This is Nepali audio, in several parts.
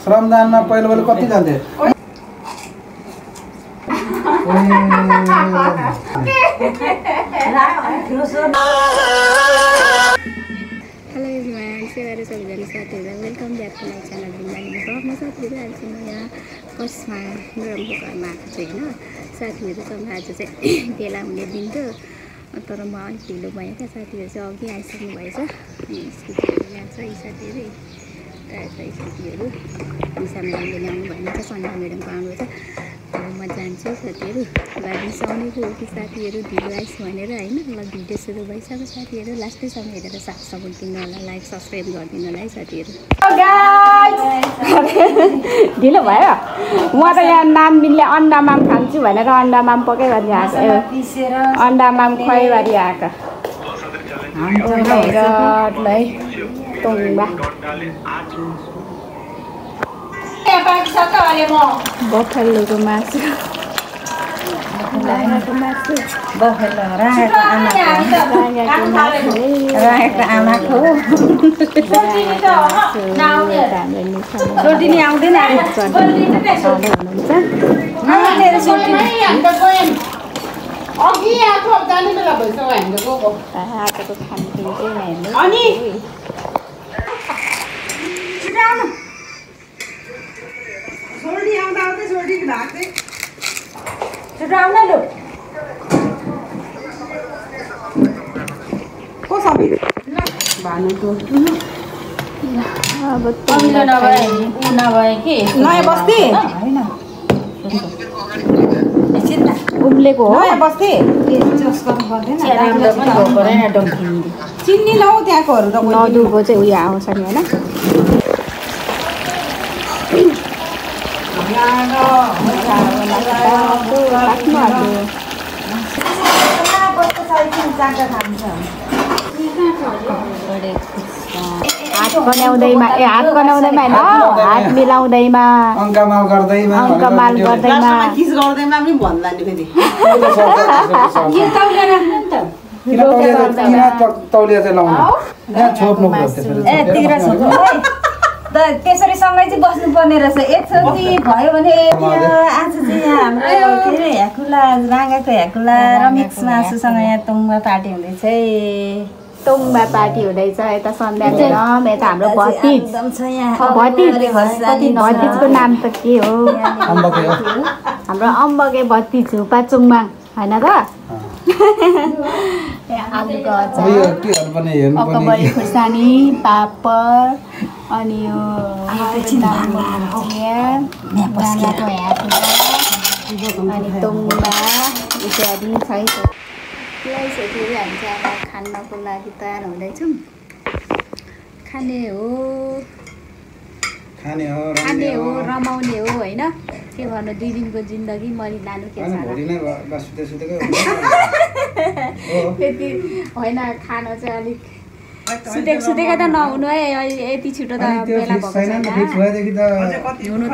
श्रमदानमा पहिलो पहिलो कति जान्थे? हेलो एभ्रिवान, सेवाहरू सबैजना साथीहरूलाई welcome back to my channel म साथीहरू आज म यहाँ फर्स्टमा गरमको घरमा आएको छु होइन। साथीहरूसँग आज चाहिँ भेला हुने दिन त, तर म अलिक ढिलो भयो क्या। साथीहरू चाहिँ अघि आइसक्नु भएछ। स्कुटीहरू यहाँ छ यी साथीहरू, प्रायः स्कुटीहरू निशा म्याडमले ल्याउनु भएन छ, सन्ध्या म्याडमको आउनु छ। अब म जान्छु साथीहरू, लागिसक्ने पो हो कि साथीहरू ढिलो आइस भनेर होइन। ल भिडियो सुरु भइसक्यो साथीहरू, लास्टैसम्म हेरेर साथ सपोर्ट दिनु होला, लाइक सब्सक्राइब गरिदिनु होला है साथीहरू। ढिलो भयो, म त यहाँ नाम्बिनले अन्डा माम खान्छु भनेर अन्डा माम पकाइ गरी आएको, अन्डा माम खुवाइ गरी आएको। तोङ्बा बफेलोको मासु, राँगाको मासु, बफेलो राँगाको आमाको सोटिनी आउँदैन हुनुहुन्छ। आएको खान्छु अनि सोल्डी आउँदा आउँदै सोल्डी भाग्दै छिटो आउन लु। को सबै भानुको अब कमिलो नभए ऊ नभए कि नयाँ बस्ती होइन उम्लेको हो नयाँ बस्ती चिन्नी नौ त्यहाँकोहरू त नदुको चाहिँ उयो आउँछ नि होइन। हात बनाउँदैमा हात बनाउँदैमा होइन, हात मिलाउँदैमा, अङ्कमाल गर्दैमा किस गर्दैमा पनि भन्ला नि फेरि तौलिया चाहिँ लाउनु यहाँ छोप्नु त्यसरी सँगै चाहिँ बस्नुपर्ने रहेछ। एकचोटि भयो भने आज चाहिँ यहाँ हाम्रो के अरे ह्याकुला राँगाको ह्याकुला र मिक्स मासुसँग यहाँ तोङ्बा पार्टी हुँदैछ। तोङ्बा पार्टी हुँदैछ यता सन्ध्या म्याडम, यता हाम्रो भतिज भतिजको नाम त के हो? हाम्रो अम्बके भतिज हो पाचुङमाङ होइन त। आलुको अचार, अकबरी खुर्सानी, पापड, अनि यो अनि तोङ्बा इत्यादि छ। साथीहरू हामी चाहिँ अब खानको लागि तयार हुँदैछौँ। खाने हो रमाउने हो होइन। के गर्नु, 2 दिनको जिन्दगी मरि लानु के छ त्यति होइन। खानु चाहिँ अलिक सुतेको त नहुनु है, यति छिटो त बेला भएको छैन। हुनु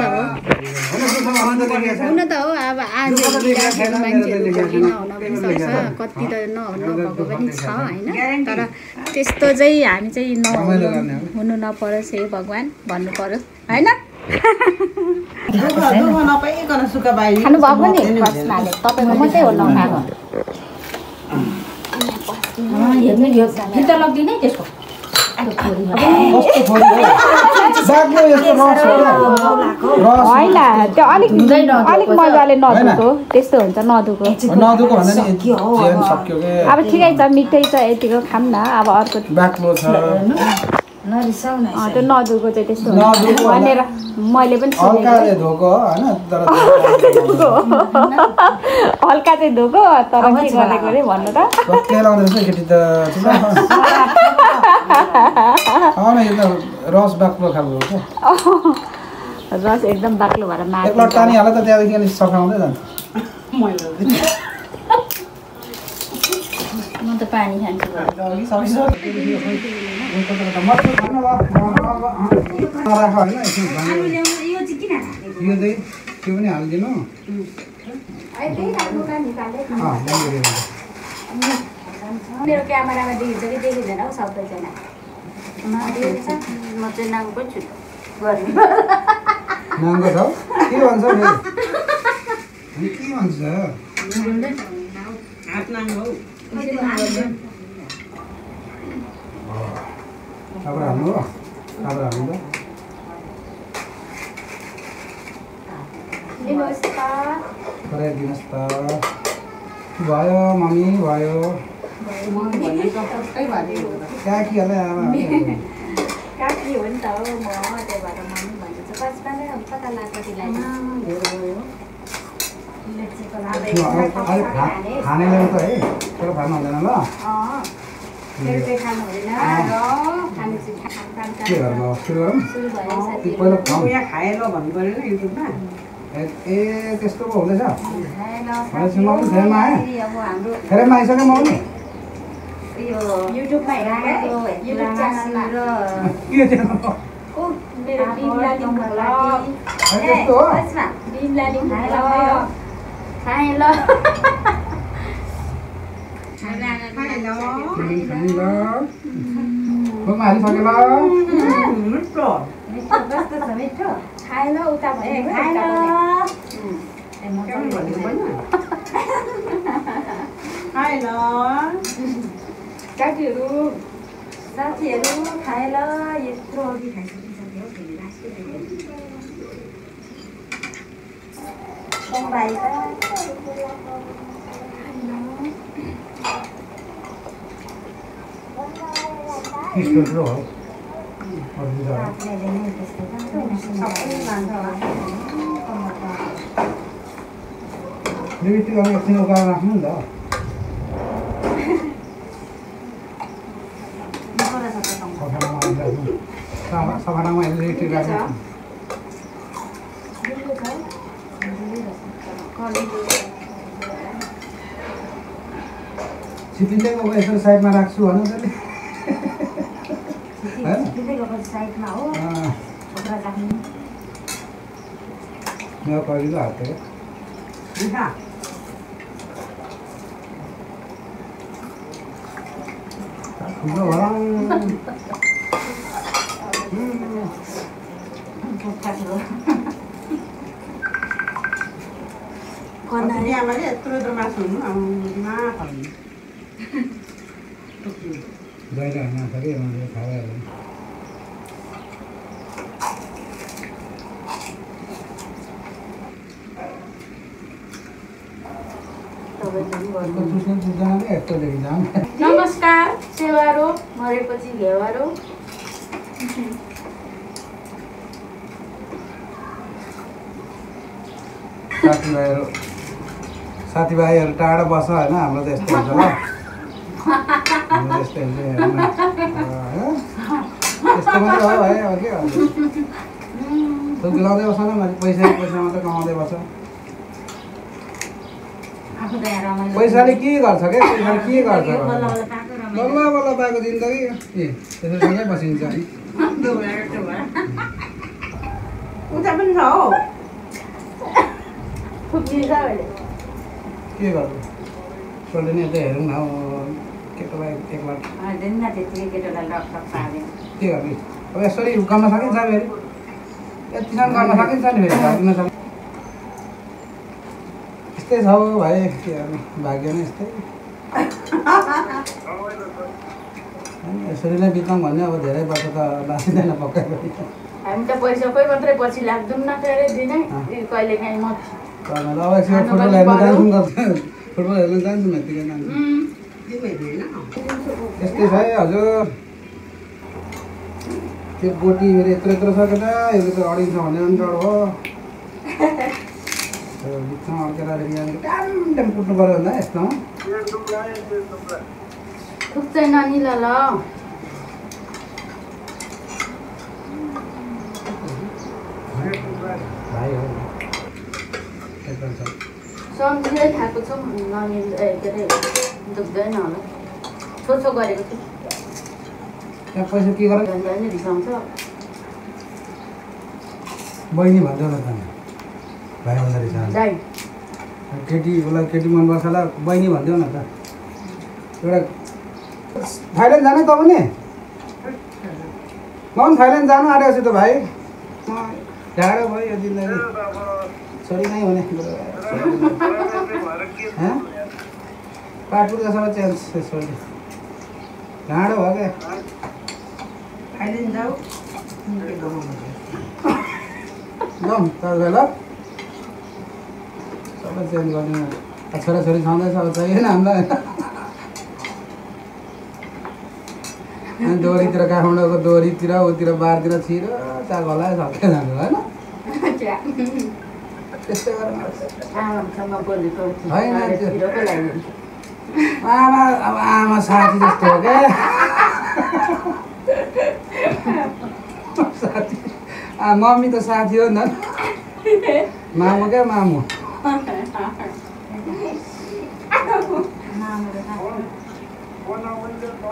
त हो, अब आज मान्छेहरू नहुन पनि सक्छ, कति त नभएको पनि छ होइन। तर त्यस्तो चाहिँ हामी चाहिँ हुनु नपरोस् हे भगवान् भन्नु परोस् होइन। खानुभएको नि फर्स्टमाले तपाईँको मात्रै हो नखाएको। लग्दिन है त्यसको होइन, त्यो अलिक मजाले नधुको त्यस्तो हुन्छ। नधुको अब ठिकै छ, मिठै छ, यतिको खाऊँ न। अब अर्को त्यो नधुको चाहिँ त्यस्तो भनेर मैले पनि हल्का चाहिँ धोको, तर के गरेको अरे भन्नु त। रस बाक्लो खालको रस एकदम बाक्लो भएर एकलट पानी हाल त त्यहाँदेखि अलिक सफाउँदै जान्छ। म त पानी खान्छु। यो त्यो पनि हालिदिनु। मेरो क्यामेरामा देखिन्छ कि देखिँदैन हौ सबैजना म चाहिँ नाङ्गो छु गर्ने नाङ्गो छ के भन्छ फेरि के भन्छ हात नाङ्गो हौ अब हाम्रो अब हाम्रो गराइदिनुहोस् त भयो मम्मी भयो काकी होला काकी हो नि त हो म त्यही भएर मम्मी भन्दैछ बचपन नै अब कता लाग्छ तिमीलाई खाने ल्याउनु त है तर खानु हुँदैन ल फेरि त्यो खानु हुँदैन र खानु के गर्नु सुरु गरौँ सुरु भयो पहिला खाउँ यहाँ खाए ल भन्नु पऱ्यो नि युट्युबमा ए त्यस्तो पो हुँदैछ साथी फ्रेममा आयो अब हाम्रो फ्रेममा आइसक्यो मौनी यो युट्युबमा हेरेको युट्युब च्यानलमा के त्यो ओ मेरो बिमला लिङ्क होला त्यस्तो हो बिमला लिङ्क होला खाए ल हालिसक्यो ल मिठो कस्तो छ मिठो खाए ल उता ए भयो खाए ल केही भन्नु पर्दैन खाए ल साथीहरू साथीहरू खाए ल यत्रो अघि खाइसकिसक्यो भाइ त्यस्तो हो लिमिटको एकछिन उकालो राख्नु नि त सफानामा इलेक्ट्रिक राख्नु छिपिँदै गएको यसो साइडमा राख्छु भन तैँले साइडमा हो छोक्रा राख्नु मेरो कहिलेको हात मिठा ठुलो होला आमाले यत्रो यत्रो मासु हुनु आउनुमा खानु जहिले होइन फेरि मान्छे खाएर नमस्कार सेवारो मरेपछि घेवारो साथीभाइहरू टाढो बस्छ होइन हाम्रो त यस्तो हुन्छ ल हाम्रो यस्तै हुन्छ यस्तो मात्रै हो है अब के हुन्छ लाउँदै बस्छ न पैसा मात्रै कमाउँदै बस्छ पैसाले के गर्छ क्या पैसाले के गर्छ बल्ल बल्ल पाएको जिन्दगी ए त्यसरी सँगै बसिन्छ उता पनि छ हौ के गर्नु सोल्दै नि यतै हेरौँ न केटोलाई एकमा के गर्ने अब यसरी गर्न सकिन्छ फेरि यतिसम्म गर्न सकिन्छ नि फेरि भाग्न सकिन्छ यस्तै छ भाइ के गर्ने भाग्य नै यस्तै यसरी नै बिताउँ भन्ने अब धेरै वर्ष त बाँचिँदैन पक्कै पनि हामी त पैसाकै मात्रै पछि लाग्दैनौँ न फेरि दिनै कहिले काहीँ म अब एकछिन फुटबल हेर्न जान्छौँ फुटबल हेर्न जान्छौँ यतिकै जान्छौँ यस्तै छ है हजुर त्यो बोटी मेरो यत्रो यत्रो छ केटा यो त अडिन्छ भने पनि डर हो बिचमा अड्केर टाइम टाइम कुट्नु पऱ्यो होला यस्तोमा थुक्छ नानी ल भाइ हो सम्झिँदै खाएको छौँ नमिल के अरे दुख्दैन होला छोछो गरेको छु त्यहाँ पैसा के गर झन् रिसाउँछ बहिनी भन्दै होला त भाइ भन्दा रिसाउँछ दाइ केटी उसलाई केटी मनपर्छ होला बहिनी भन्दै न त एउटा थाइल्यान्ड जाने त पनि म पनि थाइल्यान्ड जानु आँटेको छु त भाइ ढाडो भयो यो जिन्दगी छोरी नै हुने पाटपुर्जा सबै चेन्ज छोरी ढाडो भयो क्या थाइल्यान्ड जाऊ जाउँ त ल सबै चेन्ज गर्ने छोराछोरी छँदैछ अब चाहिएन हामीलाई दोहोरीतिर काठमाडौँको दोहोरीतिर उतिर बारतिर छिरो चार होला सबै जानु होइन त्यस्तै गरेर आमा अब आमा साथी जस्तो हो क्या साथी मम्मी त साथी हो नि मामु क्या मामु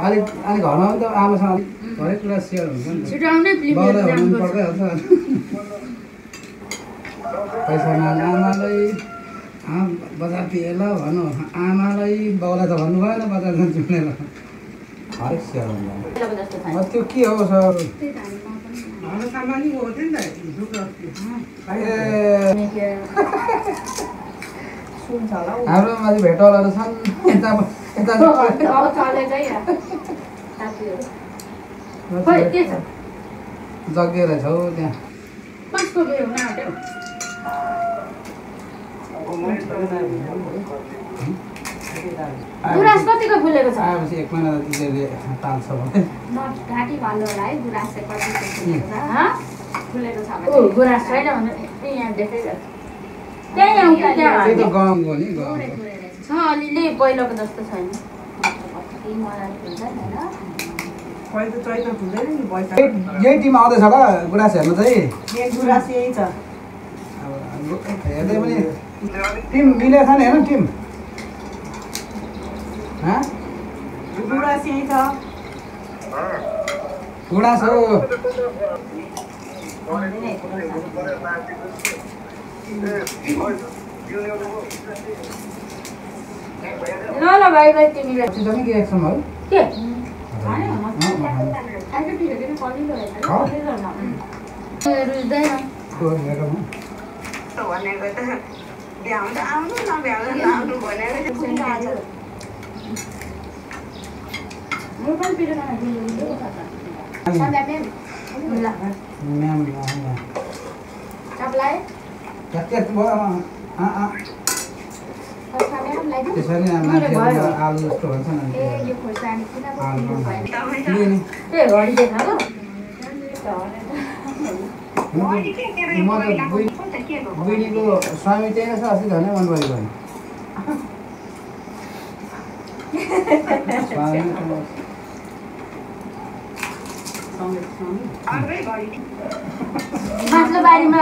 अलिक घरमा पनि त आमासँग हरेक कुरा सेयर हुन्छ नि बाउलाई भन्नु पर्दैहाल्छ पैसा माग आमालाई बजार पिएल भनौँ आमालाई बाउलाई त भन्नु भएन बजार जान्छु भनेर हरेक सेयर हुन्छ त्यो के हो सर हाम्रो माथि भेटवालाहरू छन् यता जग्गे रहेछ हौ त्यहाँ गुराँस कतिको फुलेको छ आएपछि 1 महिना तिमीले पाल्छ भने घाँटी भन्नु होला है गुराँस चाहिँ कतिको फुलेको छ भने गुराँस छैन भने यहाँ देखाइरहेको त्यही आउँछ त्यहाँ त्यो त गाउँको नि गाउँ छ अलिअलि पहिलोको जस्तो छैन यही टिम आउँदैछ ल गुराँस हेर्नु चाहिँ गुराँस यही छ हेर्दै पनि टिम मिलेको छ नि हेर्नु टिम गुराँस यही छ गुराँस हो ल भाइ भाइ तिमीलाई के एक्सन हो के त्यसरी मान्छेहरू आलु जस्तो भन्छ नि म त बुढीको स्वामी त्यही छ अस्ति धनै मन पऱ्यो भने माथिल्लो बारीमा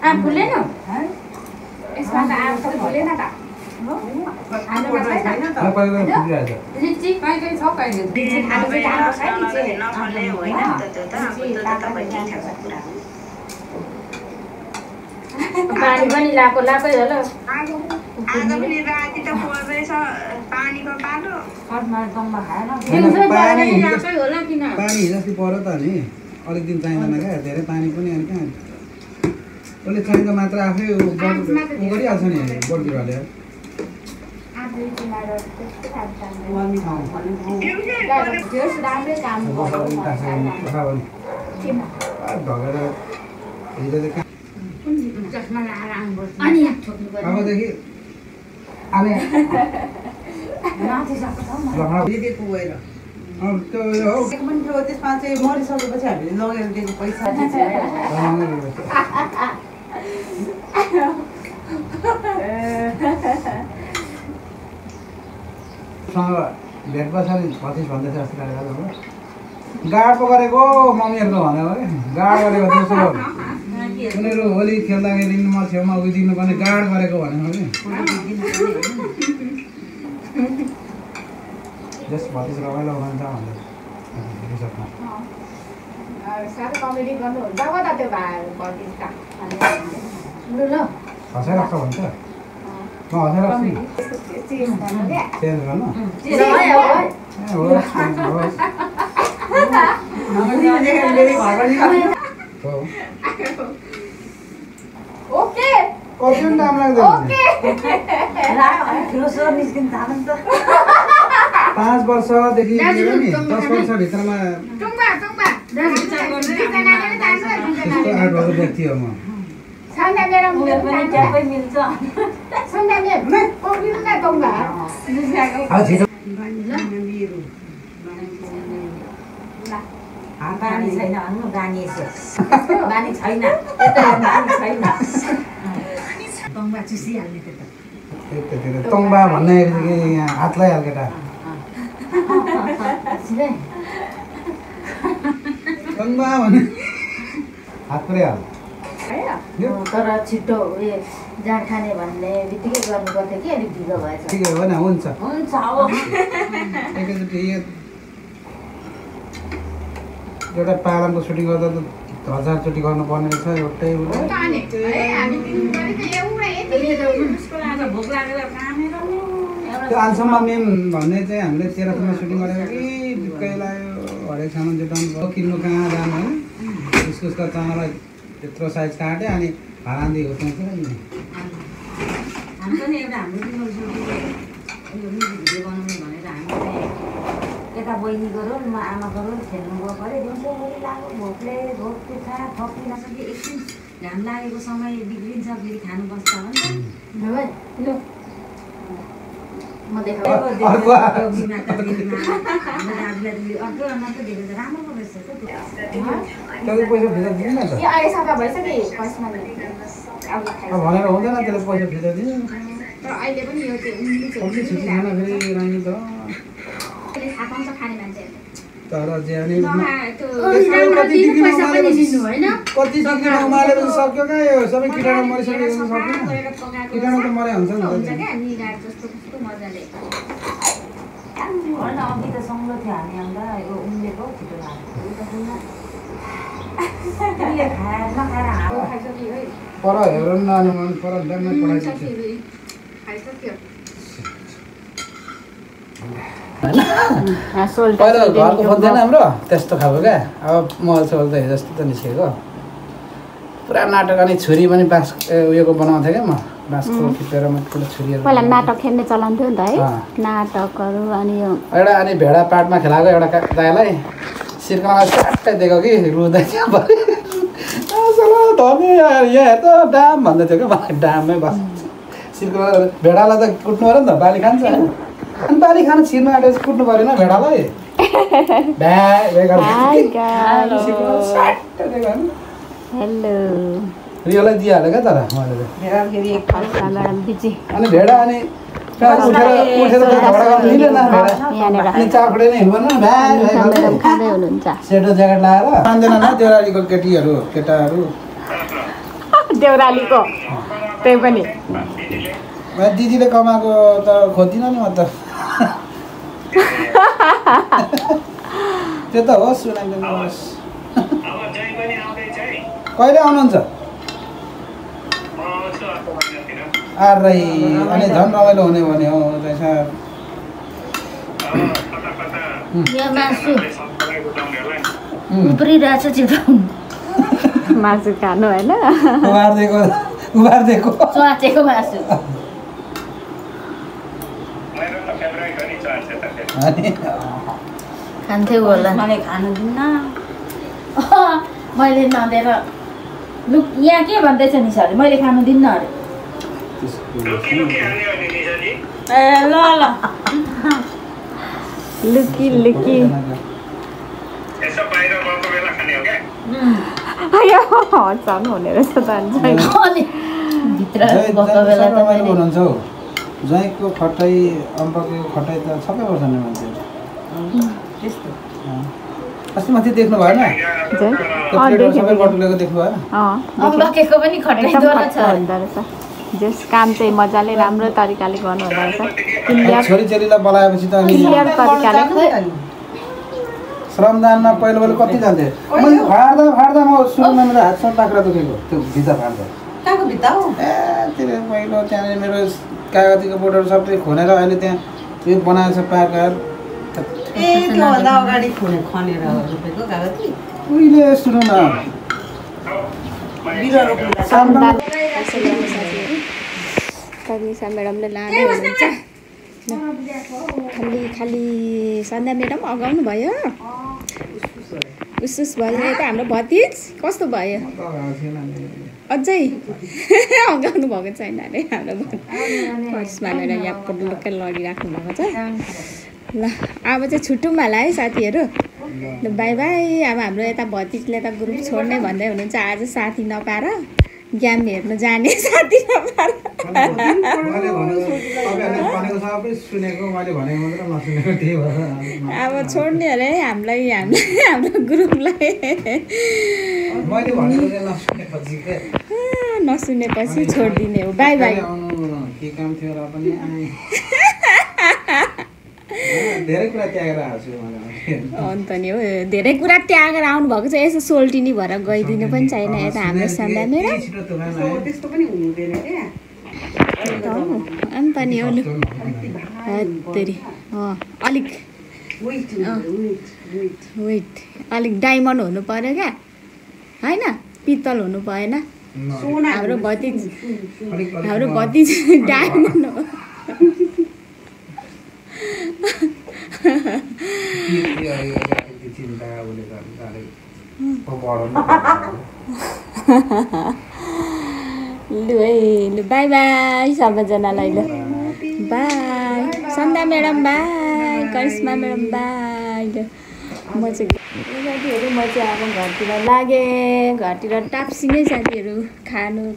आँप फुलेन यसमा त आँप त फुलेन त पानी पनि लाकै होला पानी हिजोअस्ति पऱ्यो त नि अलिक दिन चाहिँदैन क्या धेरै पानी पनि अनि कहाँ उसले चाहिँदा मात्र आफै उ गरिहाल्छ नि बोट बिरुवाले अबदेखि त्यसमा चाहिँ मरिसकेपछि हामीले लगेर दिएको पैसा भेट पछाडि 25 भन्दैछ अस्ति कार्यक्रम गाड पो गरेको मम्मीहरूको भन्यो है गाड गरेको त्यसो उनीहरू होली खेल्दाखेरि म छेउमा उभिदिनु पर्ने गाड गरेको भनेको कि जस 25 रमाइलो भन्छ भन्दै खसाइराख्छ भन्छ हँसेर चेन्ज गर्नु कति टाइम लाग्दैन 5 वर्षदेखि लिएर नि 10 वर्षभित्रमा त्यस्तो आर्ट भएको व्यक्ति हो म बानी छैन भन्नु बानी छैन तङ्बा चुसिहाल्ने त्यो तङ्बा भन्ने यहाँ हात लगाइहाल केटा तङ्बा भन्ने हात पुऱ्याइहाल तर छिटो उयो जाँड खाने भन्ने बित्तिकै गर्नु पर्थ्यो कि अलिक ढिलो भएछ ठिकै हो नि हुन्छ एकैचोटि एउटा पालनको सुटिङ गर्दा त 1000 चोटि गर्नुपर्ने रहेछ एउटै त्यो अहिलेसम्म मेन भन्ने चाहिँ हामीले तेह्रथुममा सुटिङ गरेको कि ढुक्कै लाग्यो हरेक सामान जुटाउनु भयो किन्नु कहाँ जानु होइन इस्कुसका चामल त्यत्रो साइज काट्यो अनि भारान्दी हो त्यहाँ नि हाम्रो नि एउटा हाम्रो भिडियो बनाउनु भनेर हामीले यता बहिनी गरौँ म आमा गरौँ खेल्नु गयो पऱ्यो दिउँसो लाग्यो भोकले भोक पुर्खा थप्नु नसके एकछिन घाम लागेको समय बिग्रिन्छ फेरि खानु बस्छ हो नि त म देखाएको भनेर हुँदैन त्यसले पैसा फिर्ता दिनु अहिले पनि यो तर ज्यानै कति डिग्रीमा उमालेपछि सक्यो कहाँ यो सबै किटाणु मरिसकेको सक्दैन किटाणु त मरे हुन्छ नि अघि त सङ्गो थियो हामी आउँदा यो उम्लेको छिटो पर हेरौँ न अनि पर ड्याममै पढाइदिन्छु पहिला घरको फोन थिएन हाम्रो त्यस्तो खालको क्या अब मोबाइल सोबाइल त जस्तो त निस्केको पुरा नाटक अनि छुरी पनि बाँस उयोको बनाउँथेँ क्या म बाँसको खिचेर ठुलो छुरीहरू पहिला नाटक खेल्ने चलन थियो नि त है नाटकहरू अनि यो एउटा अनि भेडा पाटमा खेलाएको एउटा दाइलाई सिर्कामा स्याट्टै दिएको कि रुँदै थियो यहाँ हेर त डाम भन्दै थियो क्या मलाई डाममै बस सिर्का भेडालाई त कुट्नु पऱ्यो नि त बाली खान्छ अनि बाली खान छिर्नु आँटेपछि कुट्नु परेन भेडालाई हेलो रियोलाई दिइहाल्यो क्या तर मैले अनि भेडा अनि उठेर मिलेन अनि चाकडे नै हुनुहुन्छ सेतो ज्याकेट लगाएर मान्दैन न देउरालीको केटीहरू केटाहरू देउरालीको त्यही पनि दिदीले कमाएको त खोज्दिनँ नि म त त्यो त होस् सुनाइदिनुहोस् कहिले आउनुहुन्छ अरे अनि झन् रमाइलो हुने भने हो रहेछ मासु खानु होइन उबारिदिएको च्वाचेको मासु खान्थ्यो होला मैले खानु दिन्न मैले नदिएर लु यहाँ के भन्दैछ निसाले मैले खानु दिन्न अरे ए ल ल लुकी लुकी झन् हुने रहेछ त हुनुहुन्छ हौ ज्वाइँको खटाइ अम्बको खटाइ त सबै पर्छ नि मान्छेहरू अस्ति माथि देख्नु भएन सबै बटुलेको देख्नु भएन अम्बकेको पनि खटाइ जस काम चाहिँ मजाले राम्रो तरिकाले गर्नु हुँदो रहेछ छोरीचेलीलाई बोलाएपछि त श्रमदानमा पहिलो कति जान्थे मैले फाड्दा म सुरुमा मेरो हातसँग बाख्रा दुखेको त्यो भित्ता फाड्दा कहाँको भित्ता हो ए त्यो पहिलो त्यहाँनिर मेरो कागतीको बोर्डहरू सबै खोलेर अहिले त्यहाँ यो बनाएको छ पार्कहरू त्योभन्दा अगाडि खनेर रोपेको कागती उहिले सुनौ न बिरुवा रोप्नु कविसा म्याडमले लाँदै हुनुहुन्छ खाली सन्ध्या म्याडम अगाउनु भयो उस भयो यता हाम्रो भतिज कस्तो भयो अझै अगाउनु भएको छैन अरे हाम्रो फर्स्टमा लिएर यहाँ पुलुक्कै लडिराख्नु भएको छ ल अब चाहिँ छुट्टौँ होला है साथीहरू बाई बाई अब हाम्रो यता भतिजले त ग्रुप छोड्ने भन्दै हुनुहुन्छ आज साथी नपाएर गेम हेर्नु जाने साथी नपाएर अब छोड्ने अरे हामीलाई हाम्रो ग्रुपलाई नसुनेपछि छोडिदिने हो बाई बाई अन्त नि हो धेरै कुरा त्यागेर आउनु भएको छ यसो सोल्टिनी भएर गइदिनु पनि छैन यता हाम्रो सन्ध्या म्याडम त्यस्तो पनि हुँदैन क्या अन्त नि हो लु अलिक वेट अलिक डायमन्ड हुनु पर्यो क्या होइन पित्तल हुनु भएन हाम्रो भतिज डायमन्ड हो लु है लु बाई बाई सबैजनालाई ल bye Sandhya madam bye Karishma madam bye ल म चाहिँ साथीहरू म चाहिँ अब घरतिर लागेँ घरतिर टाप्सिनै साथीहरू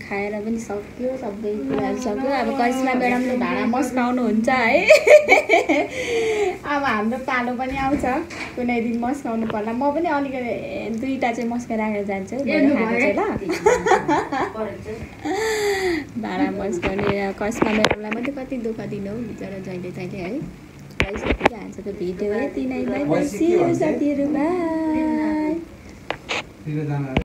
खाएर पनि सक्यो सबै कुराहरू सक्यो अब करिश्मा म्याडमले भाँडा मस्काउनुहुन्छ है अब हाम्रो पालो पनि आउँछ कुनै दिन मस्काउनु पर्ला म पनि अलिकति दुईवटा चाहिँ मस्काइराखेर जान्छु भाँडा मस्काउने करिश्मा म्याडमलाई मात्रै कति दुःख दिनु हौ बिचरा जहिले तहिले है भइसक्यो आज त भिडियो यति नै बाई बाई साथीहरू बाई